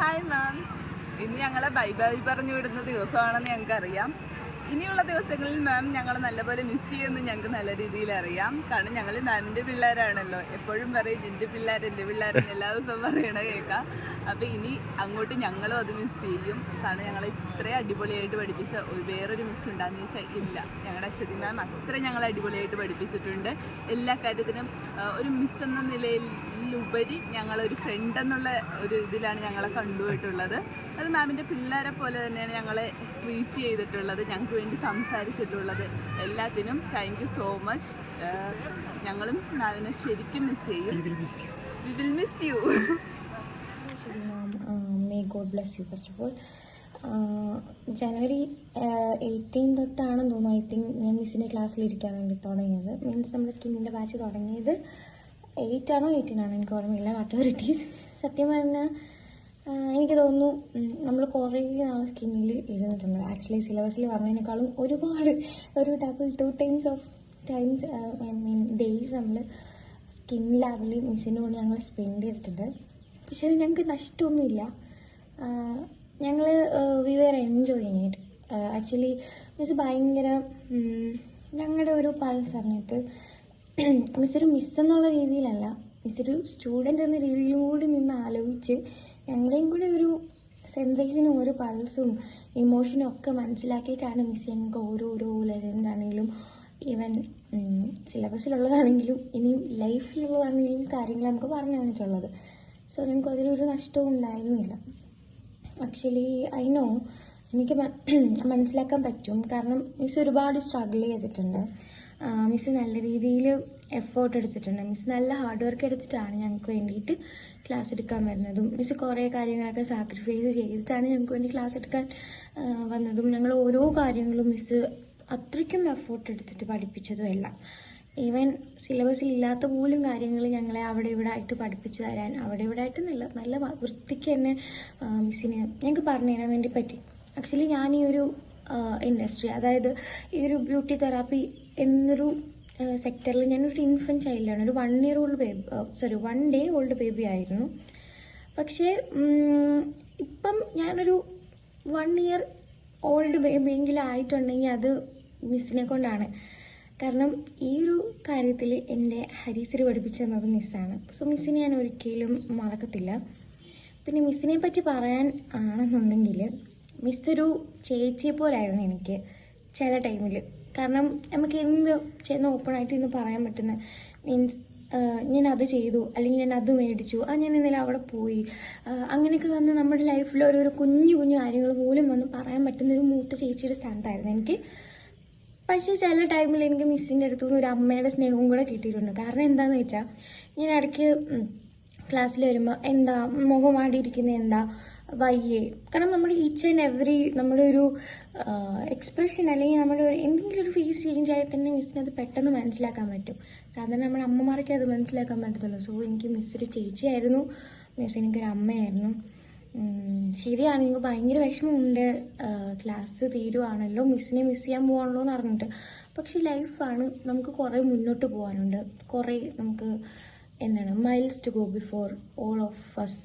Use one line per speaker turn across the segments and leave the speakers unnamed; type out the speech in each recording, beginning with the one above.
Hi ma'am. ഇന്ന് ഞങ്ങളെ bye bye പറഞ്ഞു വിടുന്ന ദിവസമാണെന്ന് ഞങ്ങൾക്കറിയാം. ഇനിയുള്ള ദിവസങ്ങളിൽ മാം ഞങ്ങൾ നല്ലപോലെ മിസ് ചെയ്യുമെന്ന് ഞങ്ങൾക്ക് നല്ല രീതിയിൽ അറിയാം. കാരണം ഞങ്ങൾ മാമിൻ്റെ പിള്ളേരാണല്ലോ. എപ്പോഴും പറയും എൻ്റെ പിള്ളേരെന്ന് എല്ലാ ദിവസവും പറയണ കേൾക്കാം. അപ്പോൾ ഇനി അങ്ങോട്ട് ഞങ്ങളും അത് മിസ് ചെയ്യും. കാരണം ഞങ്ങളെ ഇത്രയും അടിപൊളിയായിട്ട് പഠിപ്പിച്ച വേറൊരു മിസ് ഉണ്ടാകുന്ന ചോദിച്ചാൽ ഇല്ല. ഞങ്ങളുടെ അശ്വതി മാം അത്ര ഞങ്ങളെ അടിപൊളിയായിട്ട് പഠിപ്പിച്ചിട്ടുണ്ട്. എല്ലാ കാര്യത്തിനും ഒരു മിസ് എന്ന നിലയിലുപരി ഞങ്ങളൊരു ഫ്രണ്ട് എന്നുള്ള ഒരു ഇതിലാണ് ഞങ്ങളെ കണ്ടുപോയിട്ടുള്ളത്. അത് മാമിൻ്റെ പിള്ളേരെ പോലെ തന്നെയാണ് ഞങ്ങളെ ട്രീറ്റ് ചെയ്തിട്ടുള്ളത്, ഞങ്ങൾക്ക് വേണ്ടി സംസാരിച്ചിട്ടുള്ളത്. എല്ലാത്തിനും താങ്ക് യു സോ മച്ച്. ഞങ്ങളും മാമിനെ ശരിക്കും മിസ് ചെയ്യും. We will miss you.
May God bless you first of all. ജനുവരി 18 തൊട്ടാണെന്ന് തോന്നുന്നു ഐ തിങ്ക് ഞാൻ മിസ്സിൻ്റെ ക്ലാസ്സിലിരിക്കാൻ വേണ്ടി തുടങ്ങിയത്. മീൻസ് നമ്മുടെ സ്കിന്നിൻ്റെ ബാച്ച് തുടങ്ങിയത് 8 ആണോ 18 ആണോ എനിക്ക് ഓർമ്മയില്ല. വാട്ടോറിറ്റീസ് സത്യം പറഞ്ഞാൽ എനിക്ക് തോന്നുന്നു നമ്മൾ കുറേ നാൾ സ്കിന്നിൽ ഇരുന്നിട്ടുണ്ട്. ആക്ച്വലി സിലബസിൽ പറഞ്ഞതിനേക്കാളും ഒരുപാട് ഒരു two times I mean days നമ്മൾ സ്കിൻ ലാബിൽ മിസ്സിൻ്റെ കൂടെ ഞങ്ങൾ സ്പെൻഡ് ചെയ്തിട്ടുണ്ട്. പക്ഷെ അത് ഞങ്ങൾക്ക് നഷ്ടമൊന്നുമില്ല. ഞങ്ങൾ we were enjoying it. Actually miss ഭയങ്കര ഞങ്ങളുടെ ഒരു പല സമയത്ത് മിസ്സൊരു മിസ്സെന്നുള്ള രീതിയിലല്ല, മിസ്സൊരു സ്റ്റുഡൻ്റ് എന്ന രീതിയിലും കൂടി നിന്ന് ആലോചിച്ച് ഞങ്ങളുടെയും കൂടി ഒരു സെൻസേഷനും ഒരു പൾസും ഇമോഷനും ഒക്കെ മനസ്സിലാക്കിയിട്ടാണ് മിസ് ഞങ്ങൾക്ക് ഓരോരോ ലെസൻസ് ആണെങ്കിലും ഈവൻ സിലബസിലുള്ളതാണെങ്കിലും ഇനിയും ലൈഫിലുള്ളതാണെങ്കിലും കാര്യങ്ങൾ നമുക്ക് പറഞ്ഞു തന്നിട്ടുള്ളത്. സോ ഞങ്ങൾക്ക് അതിലൊരു നഷ്ടവും ഉണ്ടായിരുന്നില്ല. ആക്ച്വലി ഐ നോ എനിക്ക് മനസ്സിലാക്കാൻ പറ്റും. കാരണം മിസ് ഒരുപാട് സ്ട്രഗിൾ ചെയ്തിട്ടുണ്ട്. മിസ് നല്ല രീതിയിൽ എഫേർട്ട് എടുത്തിട്ടുണ്ട്. മിസ് നല്ല ഹാർഡ് വർക്ക് എടുത്തിട്ടാണ് ഞങ്ങൾക്ക് വേണ്ടിയിട്ട് ക്ലാസ് എടുക്കാൻ വരുന്നതും. മിസ് കുറേ കാര്യങ്ങളൊക്കെ സാക്രിഫൈസ് ചെയ്തിട്ടാണ് ഞങ്ങൾക്ക് വേണ്ടി ക്ലാസ് എടുക്കാൻ വന്നതും. ഞങ്ങൾ ഓരോ കാര്യങ്ങളും മിസ് അത്രയ്ക്കും എഫേർട്ട് എടുത്തിട്ട് പഠിപ്പിച്ചതും എല്ലാം. ഈവൻ സിലബസിൽ ഇല്ലാത്ത പോലും കാര്യങ്ങൾ ഞങ്ങളെ അവിടെ ഇവിടെ ആയിട്ട് പഠിപ്പിച്ച് തരാൻ, അവിടെ ഇവിടെ ആയിട്ട് നല്ല വൃത്തിക്ക് തന്നെ മിസ്സിന് ഞങ്ങൾക്ക് പറഞ്ഞു തരാൻ വേണ്ടി പറ്റി. ആക്ച്വലി ഞാൻ ഈ ഒരു ഇൻഡസ്ട്രി, അതായത് ഈ ഒരു ബ്യൂട്ടി തെറാപ്പി എന്നൊരു സെക്ടറിൽ ഞാനൊരു ഇൻഫൻറ്റ് ചൈൽഡാണ്. ഒരു 1 ഡേ ഓൾഡ് ബേബി ആയിരുന്നു. പക്ഷേ ഇപ്പം ഞാനൊരു 1 ഇയർ ഓൾഡ് ബേബിയെങ്കിലും ആയിട്ടുണ്ടെങ്കിൽ അത് മിസ്സിനെ കൊണ്ടാണ്. കാരണം ഈ ഒരു കാര്യത്തിൽ എൻ്റെ ഹരീശ്വരി പഠിപ്പിച്ചു തന്നത് മിസ്സാണ്. സോ മിസ്സിനെ ഞാൻ ഒരിക്കലും മറക്കത്തില്ല. പിന്നെ മിസ്സിനെ പറ്റി പറയാൻ ആണെന്നുണ്ടെങ്കിൽ മിസ്സൊരു ചേച്ചിയെ പോലായിരുന്നു എനിക്ക് ചില ടൈമിൽ. കാരണം നമുക്ക് എന്ത് ചെന്ന് ഓപ്പണായിട്ട് ഇന്ന് പറയാൻ പറ്റുന്ന, മീൻസ് ഞാൻ അത് ചെയ്തു, അല്ലെങ്കിൽ ഞാൻ അത് മേടിച്ചു, ഞാൻ എന്തെങ്കിലും അവിടെ പോയി, അങ്ങനെയൊക്കെ വന്ന് നമ്മുടെ ലൈഫിൽ ഓരോരോ കുഞ്ഞു കാര്യങ്ങൾ പോലും വന്ന് പറയാൻ പറ്റുന്നൊരു മൂത്ത ചേച്ചിയുടെ സ്ഥാനത്തായിരുന്നു എനിക്ക്. പക്ഷേ ചില ടൈമിൽ എനിക്ക് മിസ്സിൻ്റെ അടുത്തു നിന്ന് ഒരു അമ്മയുടെ സ്നേഹവും കൂടെ കിട്ടിയിട്ടുണ്ട്. കാരണം എന്താണെന്ന് വെച്ചാൽ ഞാൻ ഇടയ്ക്ക് ക്ലാസ്സിൽ വരുമ്പോൾ എന്താ മുഖം ആടിയിരിക്കുന്നത്, എന്താ വയ്യേ, കാരണം നമ്മുടെ ഈച്ച് ആൻഡ് എവറി നമ്മുടെ ഒരു എക്സ്പ്രഷൻ അല്ലെങ്കിൽ നമ്മുടെ ഒരു എന്തെങ്കിലും ഒരു ഫേസ് ചേഞ്ച് ആയി തന്നെ മിസ്സിന് അത് പെട്ടെന്ന് മനസ്സിലാക്കാൻ പറ്റും. സാധാരണ നമ്മുടെ അമ്മമാർക്ക് അത് മനസ്സിലാക്കാൻ പറ്റത്തുള്ളൂ. സോ എനിക്ക് മിസ്സൊരു ചേച്ചിയായിരുന്നു, മിസ് എനിക്കൊരു അമ്മയായിരുന്നു. ശരിയാണ്, എനിക്ക് ഭയങ്കര വിഷമമുണ്ട്. ക്ലാസ് തീരുവാണല്ലോ, മിസ്സിനെ മിസ് ചെയ്യാൻ പോകാണല്ലോ എന്ന് പറഞ്ഞിട്ട്. പക്ഷെ ലൈഫാണ്, നമുക്ക് കുറേ മുന്നോട്ട് പോകാനുണ്ട്. കുറേ നമുക്ക് miles to go before all of us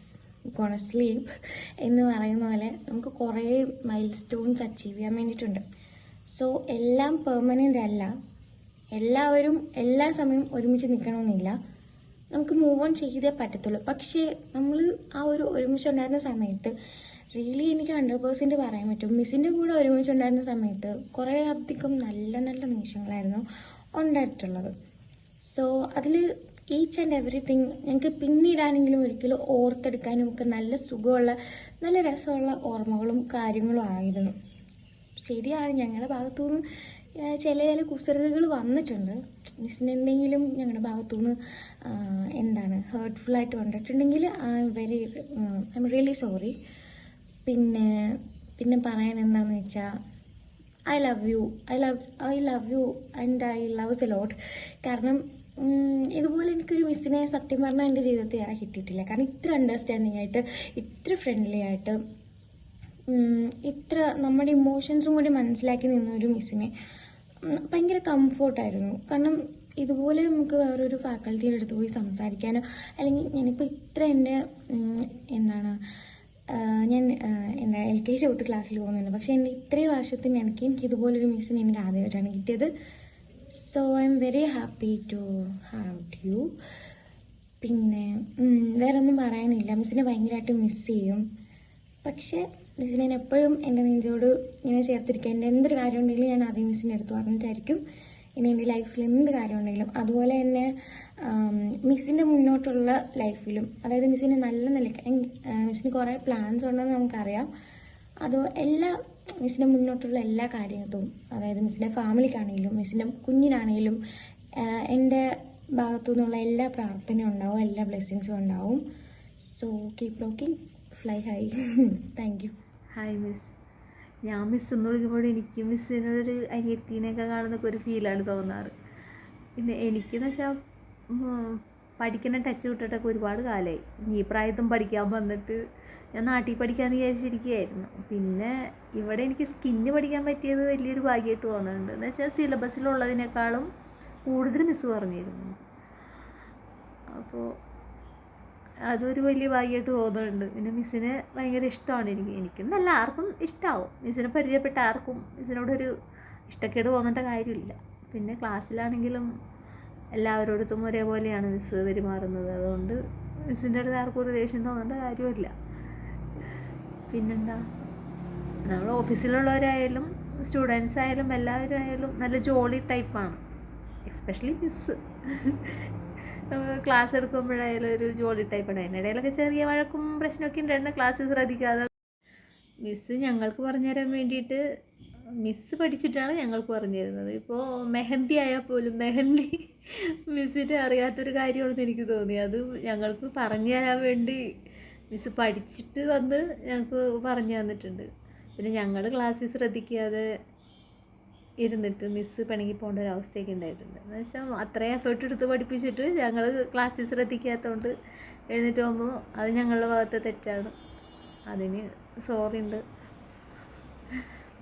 gonna sleep എന്ന് പറയുന്ന പോലെ നമുക്ക് കുറേ മൈൽ സ്റ്റോൺസ് അച്ചീവ് ചെയ്യാൻ വേണ്ടിയിട്ടുണ്ട്. സോ എല്ലാം പെർമനൻ്റ് അല്ല, എല്ലാവരും എല്ലാ സമയം ഒരുമിച്ച് നിൽക്കണമെന്നില്ല. നമുക്ക് മൂവ് ഓൺ ചെയ്തേ പറ്റത്തുള്ളൂ. പക്ഷേ നമ്മൾ ആ ഒരു ഒരുമിച്ചുണ്ടായിരുന്ന സമയത്ത് റിയലി എനിക്ക് 100% പറയാൻ പറ്റും, മിസ്സിൻ്റെ കൂടെ ഒരുമിച്ചുണ്ടായിരുന്ന സമയത്ത് കുറേ അധികം നല്ല നിമിഷങ്ങളായിരുന്നു ഉണ്ടായിട്ടുള്ളത്. സോ അതിൽ ഈച്ച് ആൻഡ് എവറിത്തിങ് ഞങ്ങൾക്ക് പിന്നീടാണെങ്കിലും ഒരിക്കലും ഓർത്തെടുക്കാനും ഒക്കെ നല്ല സുഖമുള്ള നല്ല രസമുള്ള ഓർമ്മകളും കാര്യങ്ങളും ആയിരുന്നു. ശരിയാണ്, ഞങ്ങളുടെ ഭാഗത്തുനിന്ന് ചില കുസൃതികൾ വന്നിട്ടുണ്ട്. മിസ്സിന് എന്തെങ്കിലും ഞങ്ങളുടെ ഭാഗത്തുനിന്ന് ഹേർട്ട്ഫുള്ളായിട്ട് കണ്ടിട്ടുണ്ടെങ്കിൽ ഐ എം റിയലി സോറി. പിന്നെ പറയാൻ എന്താണെന്ന് വെച്ചാൽ I love you and I loves a lot. കാരണം ഇതുപോലെ എനിക്കൊരു മിസ്സിനെ സത്യം പറഞ്ഞാൽ എൻ്റെ ജീവിതത്തിൽ ഏറെ കിട്ടിയിട്ടില്ല. കാരണം ഇത്ര അണ്ടർസ്റ്റാൻഡിങ് ആയിട്ട്, ഇത്ര ഫ്രണ്ട്ലി ആയിട്ട്, ഇത്ര നമ്മുടെ ഇമോഷൻസും കൂടി മനസ്സിലാക്കി നിന്നൊരു മിസ്സിനെ ഭയങ്കര കംഫോർട്ടായിരുന്നു. കാരണം ഇതുപോലെ നമുക്ക് വേറൊരു ഫാക്കൽറ്റിയുടെ അടുത്ത് പോയി സംസാരിക്കാനോ, അല്ലെങ്കിൽ ഞാനിപ്പോൾ ഇത്ര എൻ്റെ ഞാൻ എന്താ LKG തൊട്ട് ക്ലാസ്സിൽ പോകുന്നുണ്ട്. പക്ഷേ എൻ്റെ ഇത്രയും വർഷത്തിന് എനിക്ക് ഇതുപോലൊരു മിസ്സിനെ എനിക്ക് ആദ്യമായിട്ടാണ് കിട്ടിയത്. So I am very happy to have you. പിന്നെ വേറെ ഒന്നും പറയാനില്ല. മിസ്സിനെ ഭയങ്കരമായിട്ട് മിസ് ചെയ്യും. പക്ഷേ മിസ്സിനെ ഞാൻ എപ്പോഴും എൻ്റെ നെഞ്ചോട് ഇങ്ങനെ ചേർത്തിരിക്കുക. എൻ്റെ എന്തൊരു കാര്യം ഉണ്ടെങ്കിലും ഞാൻ ആദ്യം മിസ്സിൻ്റെ അടുത്ത് പറഞ്ഞിട്ടായിരിക്കും ഇനി എൻ്റെ ലൈഫിൽ എന്ത് കാര്യം ഉണ്ടെങ്കിലും. അതുപോലെ തന്നെ മിസ്സിൻ്റെ മുന്നോട്ടുള്ള ലൈഫിലും, അതായത് മിസ്സിന് നല്ല നിലയ്ക്ക് മിസ്സിന് കുറേ പ്ലാൻസ് ഉണ്ടെന്ന് നമുക്കറിയാം. മിസ്സിൻ്റെ മുന്നോട്ടുള്ള എല്ലാ കാര്യങ്ങളും, അതായത് മിസ്സിൻ്റെ ഫാമിലിക്കാണെങ്കിലും മിസ്സിൻ്റെ കുഞ്ഞിനാണെങ്കിലും എൻ്റെ ഭാഗത്തു നിന്നുള്ള എല്ലാ പ്രാർത്ഥനയും ഉണ്ടാവും, എല്ലാ ബ്ലെസ്സിങ്സും ഉണ്ടാവും. So keep rocking, fly high. Thank you.
Hi miss. ഞാൻ മിസ് എന്ന് വിളിക്കുമ്പോൾ എനിക്ക് മിസ്സിനൊരു അനിയത്തീനെയൊക്കെ കാണുന്നൊക്കെ ഒരു ഫീലാണ് തോന്നാറ്. പിന്നെ എനിക്കെന്ന് വെച്ചാൽ പഠിക്കുന്ന ടച്ച് വിട്ടിട്ടൊക്കെ ഒരുപാട് കാലമായി. ഈ പ്രായത്തും പഠിക്കാൻ വന്നിട്ട് ഞാൻ നാട്ടിൽ പഠിക്കാമെന്ന് വിചാരിച്ചിരിക്കുകയായിരുന്നു. പിന്നെ ഇവിടെ എനിക്ക് സ്കിന്ന് പഠിക്കാൻ പറ്റിയത് വലിയൊരു ഭാഗ്യമായിട്ട് തോന്നുന്നുണ്ട്. എന്ന് വെച്ചാൽ സിലബസിലുള്ളതിനേക്കാളും കൂടുതൽ മിസ്സ് പറഞ്ഞിരുന്നു. അപ്പോൾ അതൊരു വലിയ ഭാഗ്യമായിട്ട് തോന്നുന്നുണ്ട്. പിന്നെ മിസ്സിനെ ഭയങ്കര ഇഷ്ടമാണ് എനിക്കെന്നല്ല, ആർക്കും ഇഷ്ടമാവും. മിസ്സിനെ പരിചയപ്പെട്ട ആർക്കും മിസ്സിനോടൊരു ഇഷ്ടക്കേട് തോന്നേണ്ട കാര്യമില്ല. പിന്നെ ക്ലാസ്സിലാണെങ്കിലും എല്ലാവരോടത്തും ഒരേപോലെയാണ് മിസ്സ് പെരുമാറുന്നത്. അതുകൊണ്ട് മിസ്സിൻ്റെ അടുത്ത് ആർക്കും ഒരു ദേഷ്യം തോന്നേണ്ട കാര്യമില്ല. പിന്നെന്താ, നമ്മൾ ഓഫീസിലുള്ളവരായാലും സ്റ്റുഡൻസ് ആയാലും എല്ലാവരും ആയാലും നല്ല ജോളി ടൈപ്പാണ്. എസ്പെഷ്യലി മിസ്സ് ക്ലാസ് എടുക്കുമ്പോഴായാലും ഒരു ജോലി ടൈപ്പാണ്. അതിനിടയിലൊക്കെ ചെറിയ വഴക്കും പ്രശ്നമൊക്കെ ഉണ്ടായിരുന്നു ക്ലാസ്സിൽ ശ്രദ്ധിക്കാതെ. മിസ്സ് ഞങ്ങൾക്ക് പറഞ്ഞു തരാൻ വേണ്ടിയിട്ട് മിസ്സ് പഠിച്ചിട്ടാണ് ഞങ്ങൾക്ക് പറഞ്ഞു തരുന്നത്. ഇപ്പോൾ മെഹന്തി ആയാൽ പോലും മെഹന്തി മിസ്സിന് അറിയാത്തൊരു കാര്യമാണെന്ന് എനിക്ക് തോന്നി. അത് ഞങ്ങൾക്ക് പറഞ്ഞു തരാൻ വേണ്ടി മിസ്സ് പഠിച്ചിട്ട് വന്ന് ഞങ്ങൾക്ക് പറഞ്ഞു തന്നിട്ടുണ്ട്. പിന്നെ ഞങ്ങൾ ക്ലാസ്സിൽ ശ്രദ്ധിക്കാതെ ഇരുന്നിട്ട് മിസ്സ് പിണങ്ങി പോകേണ്ട ഒരു അവസ്ഥയൊക്കെ ഉണ്ടായിട്ടുണ്ട്. എന്ന് വെച്ചാൽ അത്രയും എഫേർട്ട് എടുത്ത് പഠിപ്പിച്ചിട്ട് ഞങ്ങൾ ക്ലാസ്സിൽ ശ്രദ്ധിക്കാത്തതുകൊണ്ട് എഴുന്നേറ്റ് പോകുമ്പോൾ അത് ഞങ്ങളുടെ ഭാഗത്തെ തെറ്റാണ്. അതിന് സോറി ഉണ്ട്.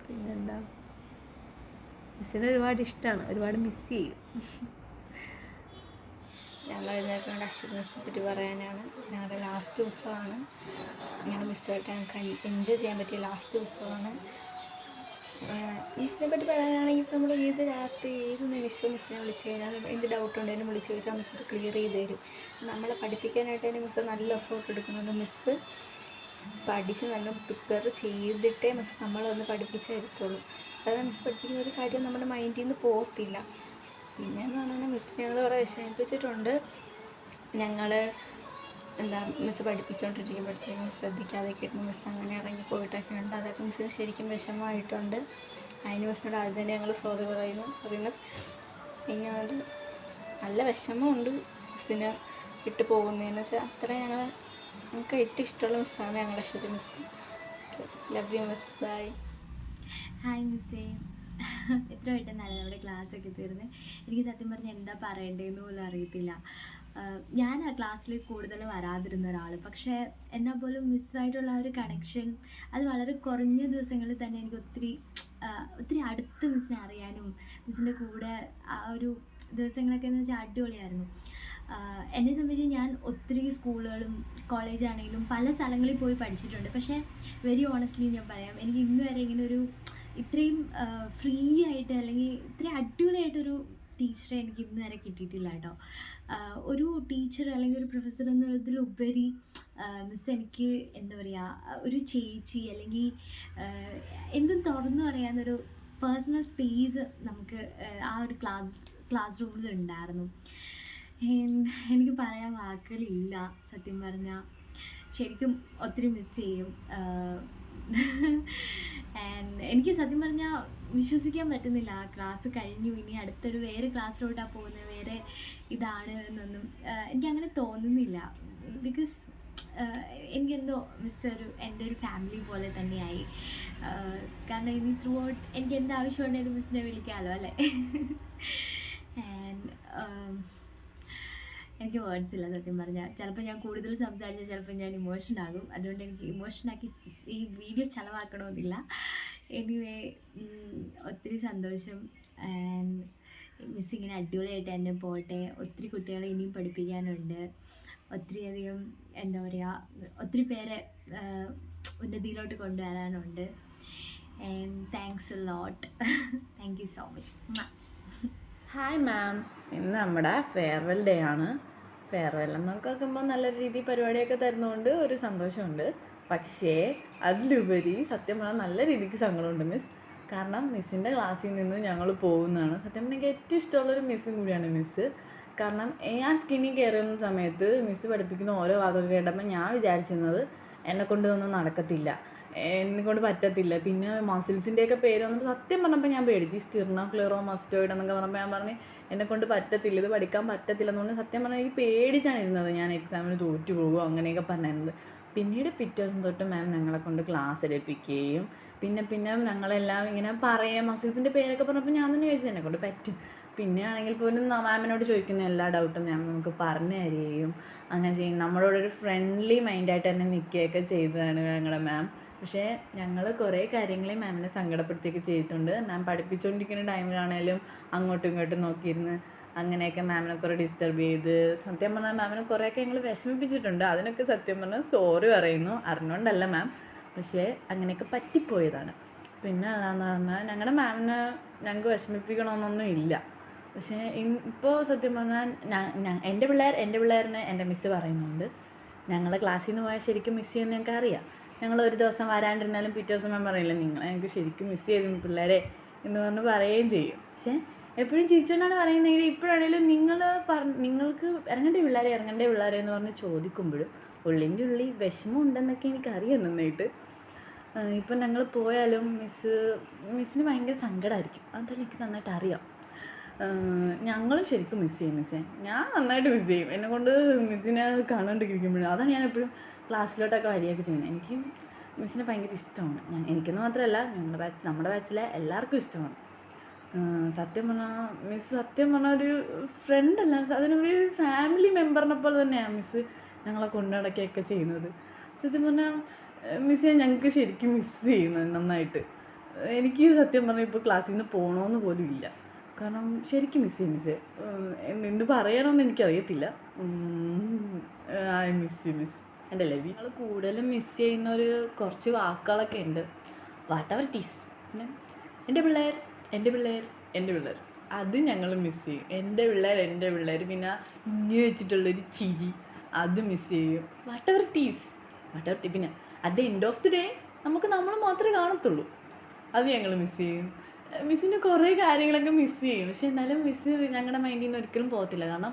പിന്നെന്താ, മിസ്സിനെ ഒരുപാട് ഇഷ്ടമാണ്, ഒരുപാട് മിസ് ചെയ്യും.
ഞങ്ങൾ എഴുന്നേൽക്കേണ്ട അശ്വതി മിസ്സിനെ പറ്റി പറയാനാണ്. ഞങ്ങളുടെ ലാസ്റ്റ് ദിവസമാണ്. ഞങ്ങളുടെ മിസ്സുമായിട്ട് ഞങ്ങൾക്ക് എൻജോയ് ചെയ്യാൻ പറ്റിയ ലാസ്റ്റ് ദിവസമാണ്. മിസ്സിനെ പറ്റി പറയാനാണെങ്കിൽ നമ്മൾ ഏത് രാത്രി ഏത് നിമിഷവും മിസ്സിനെ വിളിച്ചു കഴിഞ്ഞാൽ എന്ത് ഡൗട്ട് ഉണ്ടെങ്കിലും വിളിച്ച് ചോദിച്ചാൽ മിസ്സ് ക്ലിയർ ചെയ്ത് തരും. നമ്മളെ പഠിപ്പിക്കാനായിട്ട് തന്നെ മിസ്സ് നല്ല എഫേർട്ട് എടുക്കുന്നുണ്ട്. മിസ്സ് പഠിച്ച് നല്ല പ്രിപ്പയർ ചെയ്തിട്ടേ മിസ്സ് നമ്മളൊന്ന് പഠിപ്പിച്ച് തരത്തുള്ളൂ. അതായത് മിസ്സ് പഠിപ്പിക്കുന്ന ഒരു കാര്യം നമ്മുടെ മൈൻഡിൽ നിന്ന് പോകത്തില്ല. പിന്നെ എന്ന് പറഞ്ഞാൽ മിസ്സിനെ ഞങ്ങൾ കുറേ വിഷമിപ്പിച്ചിട്ടുണ്ട്. ഞങ്ങൾ മിസ്സ് പഠിപ്പിച്ചുകൊണ്ടിരിക്കുമ്പോഴത്തേക്കും ശ്രദ്ധിക്കാതെയൊക്കെ ഇരുന്ന് മിസ്സ് അങ്ങനെ ഇറങ്ങി പോയിട്ടൊക്കെ ഉണ്ട്. അതൊക്കെ മിസ്സിന് ശരിക്കും വിഷമമായിട്ടുണ്ട്. അതിന് മിസ്സിനോട് ആദ്യം തന്നെ ഞങ്ങൾ സോറി പറയുന്നു. Sorry miss. പിന്നെ നല്ല വിഷമമുണ്ട് മിസ്സിന് വിട്ട് പോകുന്നതെന്ന് വെച്ചാൽ അത്രയും ഞങ്ങൾക്ക് ഏറ്റവും ഇഷ്ടമുള്ള മിസ്സാണ് ഞങ്ങളുടെ Aswathy miss. Love you miss. Bye.
Hi മിസ്സേ. എത്ര പെട്ടെന്നല്ല നമ്മുടെ ക്ലാസ്സൊക്കെ തീർന്ന്. എനിക്ക് സത്യം പറഞ്ഞാൽ എന്താ പറയേണ്ടതെന്ന് പോലും അറിയത്തില്ല. ഞാൻ ആ ക്ലാസ്സിൽ കൂടുതൽ വരാതിരുന്ന ഒരാൾ. പക്ഷേ എന്നാൽ പോലും മിസ്സായിട്ടുള്ള ആ ഒരു കണക്ഷൻ അത് വളരെ കുറഞ്ഞ ദിവസങ്ങളിൽ തന്നെ എനിക്ക് ഒത്തിരി അടുത്ത് മിസ്സിനെ അറിയാനും മിസ്സിൻ്റെ കൂടെ ആ ഒരു ദിവസങ്ങളൊക്കെ എന്ന് വെച്ചാൽ അടിപൊളിയായിരുന്നു. എന്നെ സംബന്ധിച്ച് ഞാൻ ഒത്തിരി സ്കൂളുകളും കോളേജാണെങ്കിലും പല സ്ഥലങ്ങളിൽ പോയി പഠിച്ചിട്ടുണ്ട്. പക്ഷേ വെരി ഓണസ്റ്റ്ലി ഞാൻ പറയാം, എനിക്ക് ഇന്ന് വരെ ഇങ്ങനെ ഒരു ഇത്രയും ഫ്രീ ആയിട്ട് അല്ലെങ്കിൽ ഇത്രയും അടിപൊളിയായിട്ടൊരു ടീച്ചറെ എനിക്ക് ഇന്ന് വരെ കിട്ടിയിട്ടില്ല കേട്ടോ. ഒരു ടീച്ചർ അല്ലെങ്കിൽ ഒരു പ്രൊഫസർ എന്നുള്ളതിലുപരി മിസ് എനിക്ക് എന്താ പറയുക, ഒരു ചേച്ചി അല്ലെങ്കിൽ എന്തും തുറന്നു പറയാവുന്നൊരു പേഴ്സണൽ സ്പേസ് നമുക്ക് ആ ഒരു ക്ലാസ് റൂമിൽ ഉണ്ടായിരുന്നു. എനിക്ക് പറയാൻ വാക്കുകളില്ല സത്യം പറഞ്ഞാൽ. ശരിക്കും ഒത്തിരി മിസ് ചെയ്യും. എനിക്ക് സത്യം പറഞ്ഞാൽ വിശ്വസിക്കാൻ പറ്റുന്നില്ല ആ ക്ലാസ് കഴിഞ്ഞു, ഇനി അടുത്തൊരു വേറെ ക്ലാസ്സിലോട്ടാണ് പോകുന്നത്, വേറെ ഇതാണ് എന്നൊന്നും എനിക്കങ്ങനെ തോന്നുന്നില്ല. ബിക്കോസ് എനിക്കെന്തോ മിസ് എൻ്റെ ഒരു ഫാമിലി പോലെ തന്നെയായി. കാരണം ഇനി ത്രൂ ഔട്ട് എനിക്ക് എന്ത് ആവശ്യമുണ്ടെങ്കിലും മിസ്സിനെ വിളിക്കാമല്ലോ അല്ലേ. ആൻഡ് എനിക്ക് വേർഡ്സ് ഇല്ല സത്യം പറഞ്ഞാൽ. ചിലപ്പോൾ ഞാൻ കൂടുതൽ സംസാരിച്ചാൽ ചിലപ്പോൾ ഞാൻ ഇമോഷനാകും. അതുകൊണ്ട് എനിക്ക് ഇമോഷനാക്കി ഈ വീഡിയോ ചിലവാക്കണമെന്നില്ല. എനിവേ ഒത്തിരി സന്തോഷം. ആൻഡ് മിസ് ഇങ്ങനെ അടിപൊളിയായിട്ട് എന്നെ പോട്ടെ. ഒത്തിരി കുട്ടികളെ ഇനിയും പഠിപ്പിക്കാനുണ്ട്. ഒത്തിരിയധികം എന്താ പറയുക, ഒത്തിരി പേരെ ഉന്നതിയിലോട്ട് കൊണ്ടുവരാനുണ്ട്. And thanks a lot. Thank you so much.
Hi ma'am, ഇന്ന് നമ്മുടെ ഫെയർവെൽ ഡേ ആണ്. ഫെയർവെൽ എന്നൊക്കെ ഓർക്കുമ്പോൾ നല്ല രീതിയിൽ പരിപാടിയൊക്കെ തരുന്നതുകൊണ്ട് ഒരു സന്തോഷമുണ്ട്. പക്ഷേ അതിലുപരി സത്യം പറഞ്ഞാൽ നല്ല രീതിക്ക് സങ്കടമുണ്ട് മിസ്. കാരണം മിസ്സിൻ്റെ ക്ലാസ്സിൽ നിന്നും ഞങ്ങൾ പോകുന്നതാണ്. സത്യം പറഞ്ഞാൽ എനിക്ക് ഏറ്റവും ഇഷ്ടമുള്ളൊരു മിസ്സും കൂടിയാണ് മിസ്സ്. കാരണം ഞാൻ സ്കിന്നിൽ കയറുന്ന സമയത്ത് മിസ്സ് പഠിപ്പിക്കുന്ന ഓരോ വാക്കൊക്കെ കേട്ടപ്പോൾ ഞാൻ വിചാരിച്ചിരുന്നത് എന്നെക്കൊണ്ട് ഒന്നും നടക്കത്തില്ല, എന്നെക്കൊണ്ട് പറ്റത്തില്ല. പിന്നെ മസിൽസിൻ്റെയൊക്കെ പേര് വന്നിട്ട് സത്യം പറഞ്ഞപ്പോൾ ഞാൻ പേടിച്ചു. സ്റ്റിർണോ ക്ലിയറോ മസ്റ്റോയിഡ് എന്നൊക്കെ പറഞ്ഞപ്പോൾ ഞാൻ പറഞ്ഞു എന്നെക്കൊണ്ട് പറ്റത്തില്ല, ഇത് പഠിക്കാൻ പറ്റത്തില്ല എന്ന് പറഞ്ഞാൽ സത്യം പറഞ്ഞാൽ എനിക്ക് പേടിച്ചാണ് ഇരുന്നത്. ഞാൻ എക്സാമിന് തോറ്റു പോകുമോ അങ്ങനെയൊക്കെ പറഞ്ഞിരുന്നത്. പിന്നീട് പിറ്റേ ദിവസം തൊട്ട് മാം ഞങ്ങളെ കൊണ്ട് ക്ലാസ് എടുപ്പിക്കുകയും പിന്നെ ഞങ്ങളെല്ലാം ഇങ്ങനെ പറയുക മസിൽസിൻ്റെ പേരൊക്കെ പറഞ്ഞപ്പോൾ ഞാൻ തന്നെ ചോദിച്ചത് എന്നെക്കൊണ്ട് പറ്റും. പിന്നെ ആണെങ്കിൽ പോലും മാമിനോട് ചോദിക്കുന്ന എല്ലാ ഡൗട്ടും മാം നമുക്ക് പറഞ്ഞു തരികയും അങ്ങനെ ചെയ്യും. നമ്മളോടൊരു ഫ്രണ്ട്ലി മൈൻഡായിട്ട് തന്നെ നിൽക്കുകയൊക്കെ ചെയ്തതാണ് ഞങ്ങളുടെ മാം. പക്ഷേ ഞങ്ങൾ കുറേ കാര്യങ്ങൾ മാമിനെ സങ്കടപ്പെടുത്തിയൊക്കെ ചെയ്തിട്ടുണ്ട്. മാം പഠിപ്പിച്ചുകൊണ്ടിരിക്കുന്ന ടൈമിലാണേലും അങ്ങോട്ടും ഇങ്ങോട്ടും നോക്കിയിരുന്ന് അങ്ങനെയൊക്കെ മാമിനെ കുറേ ഡിസ്റ്റർബ് ചെയ്ത് സത്യം പറഞ്ഞാൽ മാമിനെ കുറേയൊക്കെ ഞങ്ങൾ വിഷമിപ്പിച്ചിട്ടുണ്ട്. അതിനൊക്കെ സത്യം പറഞ്ഞാൽ സോറി പറയുന്നു, അറിഞ്ഞുകൊണ്ടല്ല മാം, പക്ഷേ അങ്ങനെയൊക്കെ പറ്റിപ്പോയതാണ്. പിന്നെ അല്ലാന്ന് പറഞ്ഞാൽ ഞങ്ങളുടെ മാമിനെ ഞങ്ങൾക്ക് വിഷമിപ്പിക്കണമെന്നൊന്നും ഇല്ല. പക്ഷേ ഇപ്പോൾ സത്യം പറഞ്ഞാൽ എൻ്റെ പിള്ളേരെന്ന് എൻ്റെ മിസ്സ് പറയുന്നുണ്ട്. ഞങ്ങളെ ക്ലാസ്സിൽ നിന്ന് പോയാൽ ശരിക്കും മിസ് ചെയ്യുമെന്ന് ഞങ്ങൾക്ക് അറിയാം. ഞങ്ങൾ ഒരു ദിവസം വരാണ്ടിരുന്നാലും പിറ്റേ ദിവസം ഞാൻ പറയില്ല നിങ്ങളെ ഞങ്ങൾക്ക് ശരിക്കും മിസ് ചെയ്തു പിള്ളേരെ എന്ന് പറഞ്ഞ് പറയുകയും ചെയ്യും. പക്ഷേ എപ്പോഴും ചിരിച്ചുകൊണ്ടാണ് പറയുന്നതെങ്കിൽ ഇപ്പോഴാണെങ്കിലും നിങ്ങൾക്ക് ഇറങ്ങേണ്ട പിള്ളേരെ എന്ന് പറഞ്ഞ് ചോദിക്കുമ്പോഴും ഉള്ളിൻ്റെ ഉള്ളി വിഷമം ഉണ്ടെന്നൊക്കെ എനിക്കറിയാം നന്നായിട്ട്. ഇപ്പം ഞങ്ങൾ പോയാലും മിസ്സിന് ഭയങ്കര സങ്കടമായിരിക്കും. അതെല്ലാം എനിക്ക് നന്നായിട്ട് അറിയാം. ഞങ്ങളും ശരിക്കും മിസ് ചെയ്യും മിസ്സേ. ഞാൻ നന്നായിട്ട് മിസ് ചെയ്യും. എന്നെക്കൊണ്ട് മിസ്സിനെ കാണാണ്ടിരിക്കുമ്പോഴും അതാണ് ഞാൻ എപ്പോഴും ക്ലാസ്സിലോട്ടൊക്കെ വരികയൊക്കെ ചെയ്യുന്നത്. എനിക്ക് മിസ്സിനെ ഭയങ്കര ഇഷ്ടമാണ്. എനിക്കെന്ന് മാത്രമല്ല നമ്മുടെ ബാച്ചിലെ എല്ലാവർക്കും ഇഷ്ടമാണ്. സത്യം പറഞ്ഞാൽ ഒരു ഫ്രണ്ടല്ല, അതിനൊരു ഫാമിലി മെമ്പറിനെ പോലെ തന്നെയാണ് മിസ്സ് ഞങ്ങളെ കൊണ്ടുനടക്കുകയൊക്കെ ചെയ്യുന്നത്. സത്യം പറഞ്ഞാൽ മിസ്സിനെ ഞങ്ങൾക്ക് ശരിക്കും മിസ് ചെയ്യുന്നത് നന്നായിട്ട്. എനിക്ക് സത്യം പറഞ്ഞാൽ ഇപ്പോൾ ക്ലാസ്സിൽ നിന്ന് പോകണമെന്ന് പോലും ഇല്ല. കാരണം ശരിക്കും മിസ് ചെയ്യും മിസ്സേ. എന്ത് പറയണമെന്ന് എനിക്കറിയത്തില്ല. I miss you miss. എൻ്റെ ലവി ഞങ്ങൾ കൂടുതലും മിസ് ചെയ്യുന്ന ഒരു കുറച്ച് വാക്കുകളൊക്കെ ഉണ്ട്. What ever it is. പിന്നെ എൻ്റെ പിള്ളേർ അത് ഞങ്ങൾ മിസ് ചെയ്യും. എൻ്റെ പിള്ളേർ പിന്നെ ഇങ്ങനെ വെച്ചിട്ടുള്ളൊരു ചിരി അത് മിസ് ചെയ്യും. Whatever it is. പിന്നെ at the end of the day നമ്മൾ മാത്രമേ കാണത്തുള്ളൂ. അത് ഞങ്ങൾ മിസ് ചെയ്യും. മിസ്സിൻ്റെ കുറേ കാര്യങ്ങളൊക്കെ മിസ് ചെയ്യും. പക്ഷെ എന്നാലും മിസ്സ് ഞങ്ങളുടെ മൈൻഡിൽ നിന്ന് ഒരിക്കലും പോകത്തില്ല. കാരണം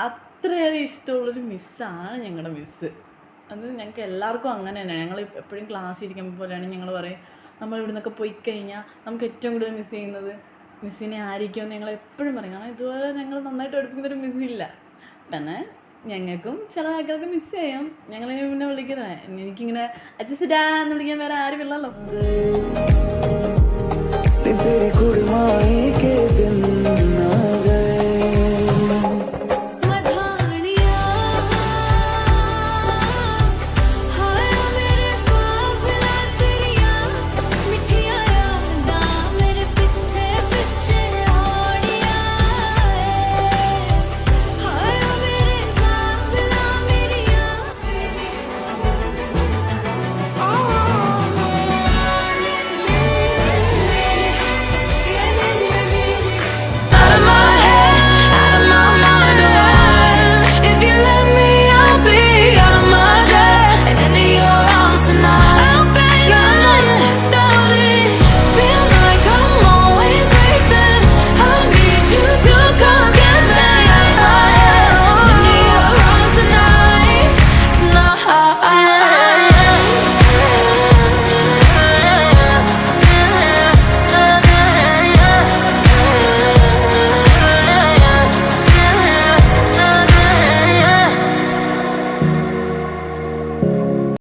അത്രയേറെ ഇഷ്ടമുള്ളൊരു മിസ്സാണ് ഞങ്ങളുടെ മിസ്സ്. അത് ഞങ്ങൾക്ക് എല്ലാവർക്കും അങ്ങനെ തന്നെയാണ്. ഞങ്ങൾ എപ്പോഴും ക്ലാസ് ഇരിക്കുമ്പോൾ പോലെയാണ് ഞങ്ങൾ പറയും നമ്മൾ ഇവിടെ നിന്നൊക്കെ പോയി കഴിഞ്ഞാൽ നമുക്ക് ഏറ്റവും കൂടുതൽ മിസ് ചെയ്യുന്നത് മിസ്സിനെ ആയിരിക്കുമെന്ന് ഞങ്ങൾ എപ്പോഴും പറയും. കാരണം ഇതുപോലെ ഞങ്ങൾ നന്നായിട്ട് പഠിപ്പിക്കുന്നൊരു മിസ്സില്ല. പിന്നെ ഞങ്ങൾക്കും ചില ആൾക്കാർക്ക് മിസ് ചെയ്യാം. ഞങ്ങളിങ്ങനെ പിന്നെ വിളിക്കുന്നത് എനിക്കിങ്ങനെ അച്ഛസിടാ എന്ന് വിളിക്കാൻ വേറെ ആരും ഇല്ലല്ലോ.